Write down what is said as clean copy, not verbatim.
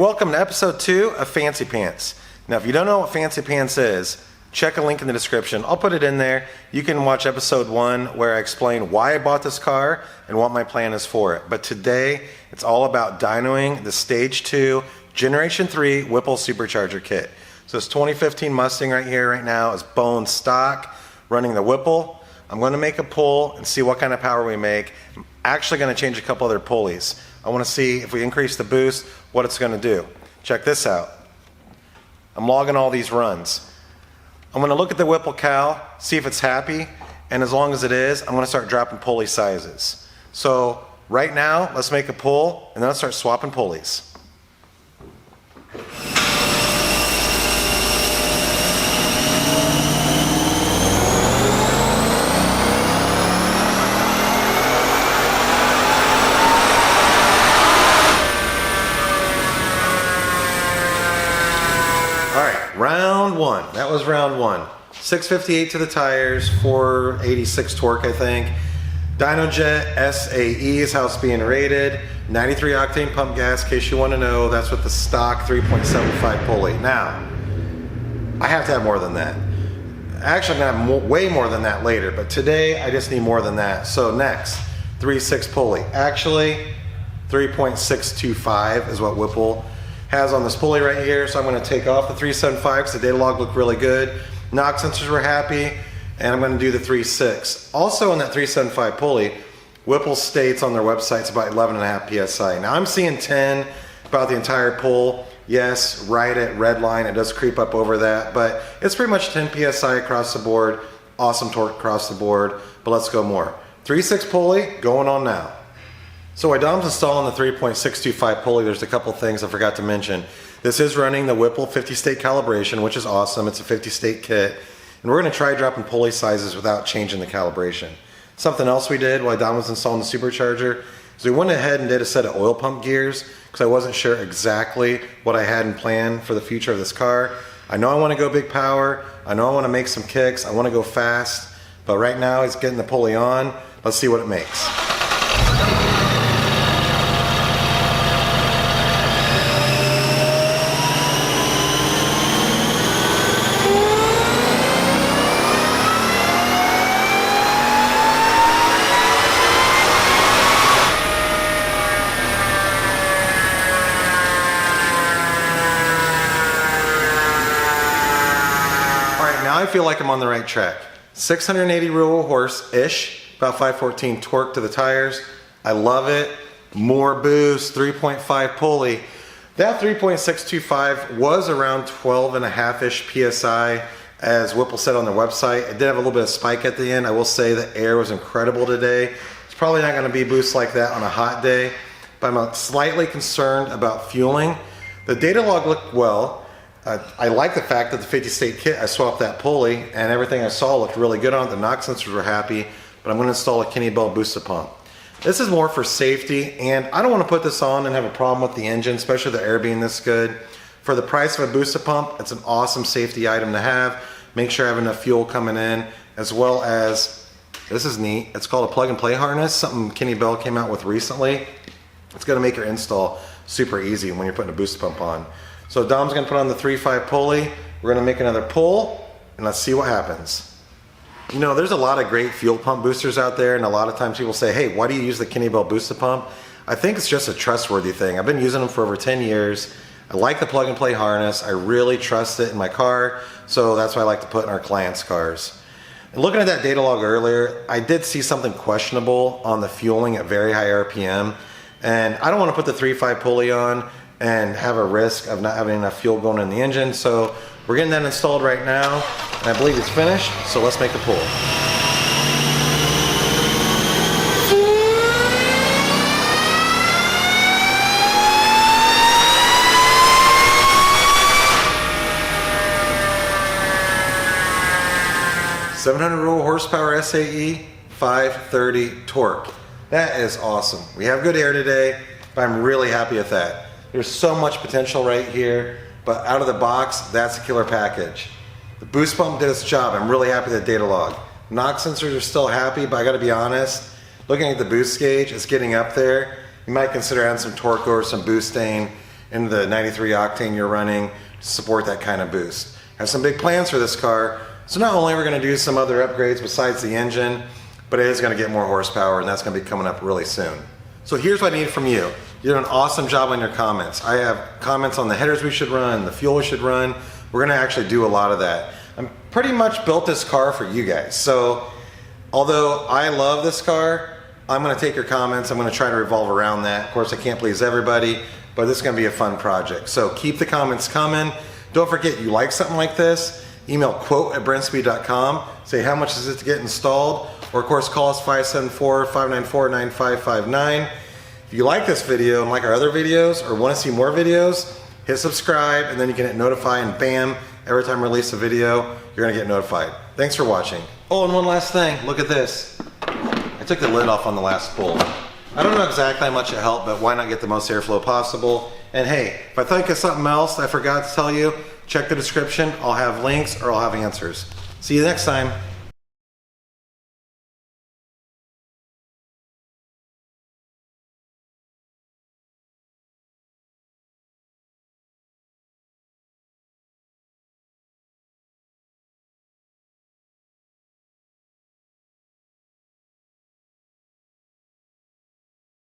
Hey, welcome to episode 2 of Fancy Pants. Now, if you don't know what Fancy Pants is, check a link in the description. I'll put it in there. You can watch episode 1 where I explain why I bought this car and what my plan is for it. But today, it's all about dynoing the Stage 2 Generation 3 Whipple Supercharger kit. So this 2015 Mustang right here, right now, is bone stock, running the Whipple. I'm going to make a pull and see what kind of power we make. I'm actually going to change a couple other pulleys. I want to see if we increase the boost, what it's going to do. Check this out. I'm logging all these runs. I'm going to look at the Whipple cow, see if it's happy, and as long as it is, I'm going to start dropping pulley sizes. So right now, let's make a pull, and then let's start swapping pulleys. Round 1, that was round 1. 658 to the tires, 486 torque I think. Dynojet SAE is how it's being rated. 93 octane pump gas, in case you want to know. That's with the stock 3.75 pulley. Now, I have to have more than that. Actually, I'm going to have way more than that later, but today I just need more than that. So next, 3.6 pulley. Actually, 3.625 is what Whipple has on this pulley right here. So I'm going to take off the 3.75 because the data log looked really good. Knock sensors were happy, and I'm going to do the 3.6. Also on that 3.75 pulley, Whipple states on their website it's about 11.5 psi. Now I'm seeing 10 about the entire pull. Yes, right at red line, it does creep up over that, but it's pretty much 10 psi across the board. Awesome torque across the board, but let's go more. 3.6 pulley going on now. So while Dom's installing the 3.625 pulley, there's a couple things I forgot to mention. This is running the Whipple 50-state calibration, which is awesome. It's a 50-state kit. And we're going to try dropping pulley sizes without changing the calibration. Something else we did while Dom was installing the supercharger is we went ahead and did a set of oil pump gears because I wasn't sure exactly what I had in plan for the future of this car. I know I want to go big power. I know I want to make some kicks. I want to go fast. But right now he's getting the pulley on. Let's see what it makes. I feel like I'm on the right track. 680 real horse-ish, about 514 torque to the tires. I love it. More boost, 3.5 pulley. That 3.625 was around 12.5-ish PSI, as Whipple said on their website. It did have a little bit of spike at the end. I will say the air was incredible today. It's probably not going to be boost like that on a hot day, but I'm slightly concerned about fueling. The data log looked well. I like the fact that the 50-state kit, I swapped that pulley and everything I saw looked really good on it. The knock sensors were happy, but I'm going to install a Kenny Bell booster pump. This is more for safety, and I don't want to put this on and have a problem with the engine, especially the air being this good. For the price of a booster pump, it's an awesome safety item to have. Make sure I have enough fuel coming in, as well as, this is neat, it's called a plug and play harness, something Kenny Bell came out with recently. It's going to make your install super easy when you're putting a booster pump on. So Dom's going to put on the 3.5 pulley. We're going to make another pull, and let's see what happens. You know, there's a lot of great fuel pump boosters out there, and a lot of times people say, hey, why do you use the Kenny Bell booster pump? I think it's just a trustworthy thing. I've been using them for over 10 years. I like the plug and play harness. I really trust it in my car, so that's why I like to put in our clients' cars. And looking at that data log earlier, I did see something questionable on the fueling at very high RPM, and I don't want to put the 3.5 pulley on and have a risk of not having enough fuel going in the engine. So we're getting that installed right now, and I believe it's finished, so let's make the pull. .700 raw horsepower SAE, 530 torque. That is awesome. We have good air today, but I'm really happy with that. There's so much potential right here, but out of the box, that's a killer package. The boost pump did its job. I'm really happy with the data log. Knock sensors are still happy, but I gotta be honest, looking at the boost gauge, it's getting up there. You might consider adding some torque or some boost stain into the 93 octane you're running to support that kind of boost. I have some big plans for this car. So not only are we going to do some other upgrades besides the engine, but it is going to get more horsepower, and that's going to be coming up really soon. So here's what I need from you. You did an awesome job on your comments. I have comments on the headers we should run, the fuel we should run. We're going to actually do a lot of that. I'm pretty much built this car for you guys. So although I love this car, I'm going to take your comments. I'm going to try to revolve around that. Of course, I can't please everybody, but this is going to be a fun project. So keep the comments coming. Don't forget, you like something like this, email quote@brenspeed.com. Say how much is it to get installed, or of course call us 574-594-9559. If you like this video and like our other videos or want to see more videos, hit subscribe, and then you can hit notify, and bam, every time I release a video, you're gonna get notified. Thanks for watching. Oh, and one last thing, look at this. I took the lid off on the last pull. I don't know exactly how much it helped, but why not get the most airflow possible? And hey, if I think of something else I forgot to tell you, check the description. I'll have links or I'll have answers. See you next time.